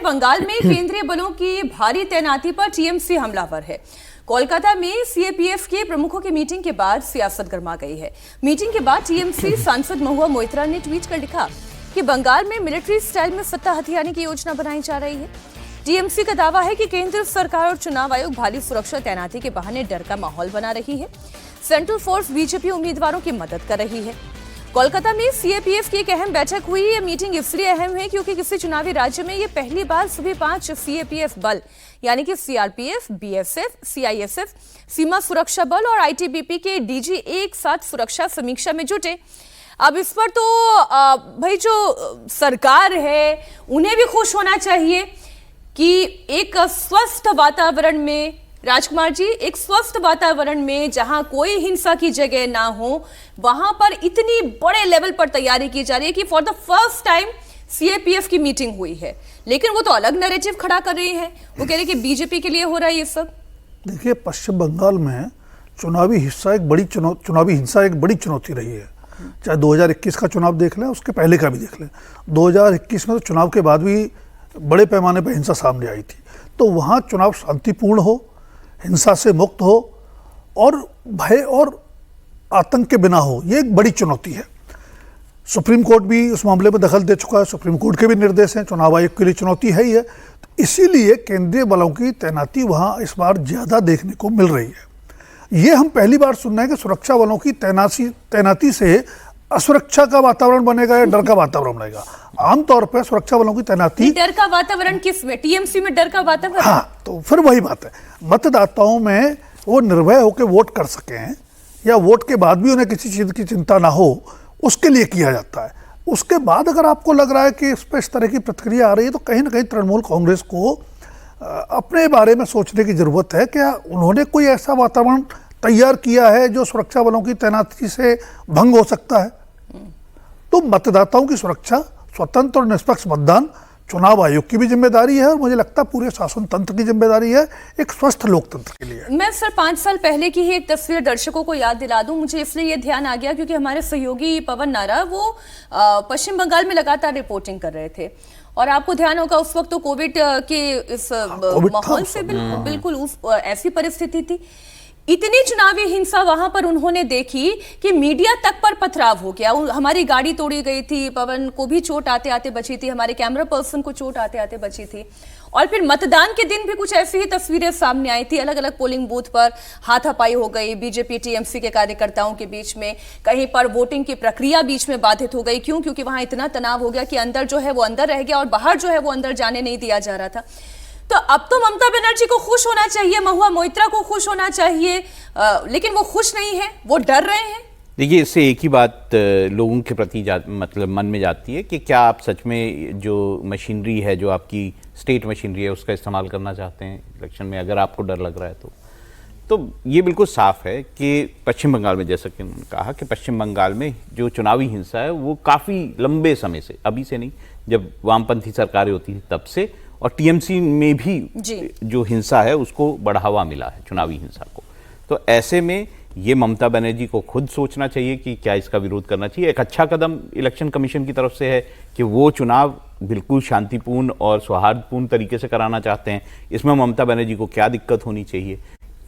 बंगाल में केंद्रीय बलों की भारी तैनाती पर टीएमसी हमलावर है। कोलकाता में सीएपीएफ के प्रमुखों की मीटिंग के बाद सियासत गर्मा गई है। मीटिंग के बाद टीएमसी सांसद महुआ मोइत्रा ने ट्वीट कर लिखा कि बंगाल में मिलिट्री स्टाइल में सत्ता हथियाने की योजना बनाई जा रही है। टीएमसी का दावा है कि केंद्र सरकार और चुनाव आयोग भारी सुरक्षा तैनाती के बहाने डर का माहौल बना रही है। सेंट्रल फोर्स बीजेपी उम्मीदवारों की मदद कर रही है। कोलकाता में सीएपीएफ की एक अहम बैठक हुई। ये मीटिंग इसलिए अहम है क्योंकि किसी चुनावी राज्य में ये पहली बार सभी 5 सीएपीएफ बल यानी कि सीआरपीएफ, बीएसएफ, सीआईएसएफ, सीमा सुरक्षा बल और आईटीबीपी के डीजी एक साथ सुरक्षा समीक्षा में जुटे। अब इस पर तो भाई जो सरकार है उन्हें भी खुश होना चाहिए कि एक स्वस्थ वातावरण में, राजकुमार जी, एक स्वस्थ वातावरण में जहां कोई हिंसा की जगह ना हो, वहां पर इतनी बड़े लेवल पर तैयारी की जा रही है कि for the first time CAPF की मीटिंग हुई है। लेकिन वो तो अलग नैरेटिव खड़ा कर रही है। वो कह रहे कि बीजेपी के लिए हो रहा है ये सब। देखिए, पश्चिम बंगाल में चुनावी हिंसा एक बड़ी चुनौती रही है। चाहे 2021 का चुनाव देख लें, उसके पहले का भी देख लें। 2021 में तो चुनाव के बाद भी बड़े पैमाने पर हिंसा सामने आई थी। तो वहाँ चुनाव शांतिपूर्ण हो, हिंसा से मुक्त हो और भय और आतंक के बिना हो, ये एक बड़ी चुनौती है। सुप्रीम कोर्ट भी उस मामले में दखल दे चुका है। सुप्रीम कोर्ट के भी निर्देश हैं, चुनाव आयोग के लिए चुनौती है ही है। तो इसीलिए केंद्रीय बलों की तैनाती वहाँ इस बार ज़्यादा देखने को मिल रही है। ये हम पहली बार सुन रहे हैं कि सुरक्षा बलों की तैनाती से असुरक्षा का वातावरण बनेगा या डर का वातावरण बनेगा। आमतौर पर सुरक्षा बलों की तैनाती, डर का वातावरण किस में? टीएमसी में डर का वातावरण? हाँ, तो फिर वही बात है, मतदाताओं में वो निर्भय होकर वोट कर सकें या वोट के बाद भी उन्हें किसी चीज की चिंता ना हो, उसके लिए किया जाता है। उसके बाद अगर आपको लग रहा है कि इस पर इस तरह की प्रतिक्रिया आ रही है, तो कहीं ना कहीं तृणमूल कांग्रेस को अपने बारे में सोचने की जरूरत है। क्या उन्होंने कोई ऐसा वातावरण तैयार किया है जो सुरक्षा बलों की तैनाती से भंग हो सकता है? तो मतदाताओं की सुरक्षा, स्वतंत्र और निष्पक्ष मतदान चुनाव आयोग की भी जिम्मेदारी है और मुझे लगता है पूरे शासन तंत्र की जिम्मेदारी है, एक स्वस्थ लोकतंत्र के लिए। मैं सर 5 साल पहले की ही एक तस्वीर दर्शकों को याद दिला दूं। मुझे इसलिए ये ध्यान आ गया क्योंकि हमारे सहयोगी पवन नारा वो पश्चिम बंगाल में लगातार रिपोर्टिंग कर रहे थे और आपको ध्यान होगा उस वक्त तो कोविड के इस माहौल से बिल्कुल ऐसी परिस्थिति थी। इतनी चुनावी हिंसा वहां पर उन्होंने देखी कि मीडिया तक पर पथराव हो गया। हमारी गाड़ी तोड़ी गई थी, पवन को भी चोट आते आते बची थी, हमारे कैमरा पर्सन को चोट आते आते बची थी। और फिर मतदान के दिन भी कुछ ऐसी ही तस्वीरें सामने आई थी। अलग अलग पोलिंग बूथ पर हाथापाई हो गई बीजेपी टीएमसी के कार्यकर्ताओं के बीच में। कहीं पर वोटिंग की प्रक्रिया बीच में बाधित हो गई। क्यों? क्योंकि वहां इतना तनाव हो गया कि अंदर जो है वो अंदर रह गया और बाहर जो है वो अंदर जाने नहीं दिया जा रहा था। तो अब तो ममता बनर्जी को खुश होना चाहिए, महुआ मोइत्रा को खुश होना चाहिए, लेकिन वो खुश नहीं है, वो डर रहे हैं। देखिए, इससे एक ही बात लोगों के प्रति मतलब मन में जाती है कि क्या आप सच में जो मशीनरी है, जो आपकी स्टेट मशीनरी है, उसका इस्तेमाल करना चाहते हैं इलेक्शन में, अगर आपको डर लग रहा है तो ये बिल्कुल साफ है कि पश्चिम बंगाल में, जैसा कि उन्होंने कहा कि पश्चिम बंगाल में जो चुनावी हिंसा है वो काफ़ी लंबे समय से, अभी से नहीं, जब वामपंथी सरकारें होती थी तब से, और टीएमसी में भी जो हिंसा है उसको बढ़ावा मिला है, चुनावी हिंसा को। तो ऐसे में ये ममता बनर्जी को खुद सोचना चाहिए कि क्या इसका विरोध करना चाहिए। एक अच्छा कदम इलेक्शन कमीशन की तरफ से है कि वो चुनाव बिल्कुल शांतिपूर्ण और सौहार्दपूर्ण तरीके से कराना चाहते हैं। इसमें ममता बनर्जी को क्या दिक्कत होनी चाहिए?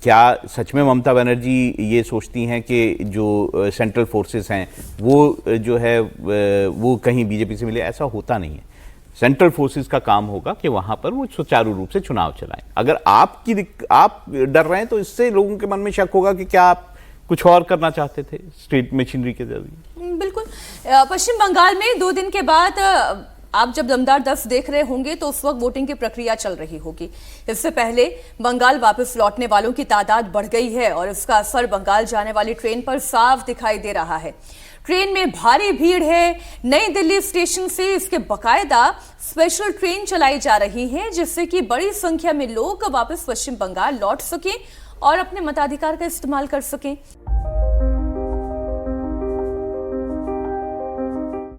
क्या सच में ममता बनर्जी ये सोचती हैं कि जो सेंट्रल फोर्सेस हैं वो जो है वो कहीं बीजेपी से मिले? ऐसा होता नहीं है। सेंट्रल फोर्सेस का काम होगा कि वहां पर वो सुचारू रूप से चुनाव चलाएं। अगर आप डर रहे हैं तो इससे लोगों के मन में शक होगा कि क्या आप कुछ और करना चाहते थे स्टेट मशीनरी के जरिए। बिल्कुल। पश्चिम बंगाल में 2 दिन के बाद आप जब दमदार 10 देख रहे होंगे तो उस वक्त वोटिंग की प्रक्रिया चल रही होगी। इससे पहले बंगाल वापस लौटने वालों की तादाद बढ़ गई है और इसका असर बंगाल जाने वाली ट्रेन पर साफ दिखाई दे रहा है। ट्रेन में भारी भीड़ है। नई दिल्ली स्टेशन से इसके बकायदा स्पेशल ट्रेन चलाई जा रही है जिससे कि बड़ी संख्या में लोग वापस पश्चिम बंगाल लौट सकें और अपने मताधिकार का इस्तेमाल कर सकें।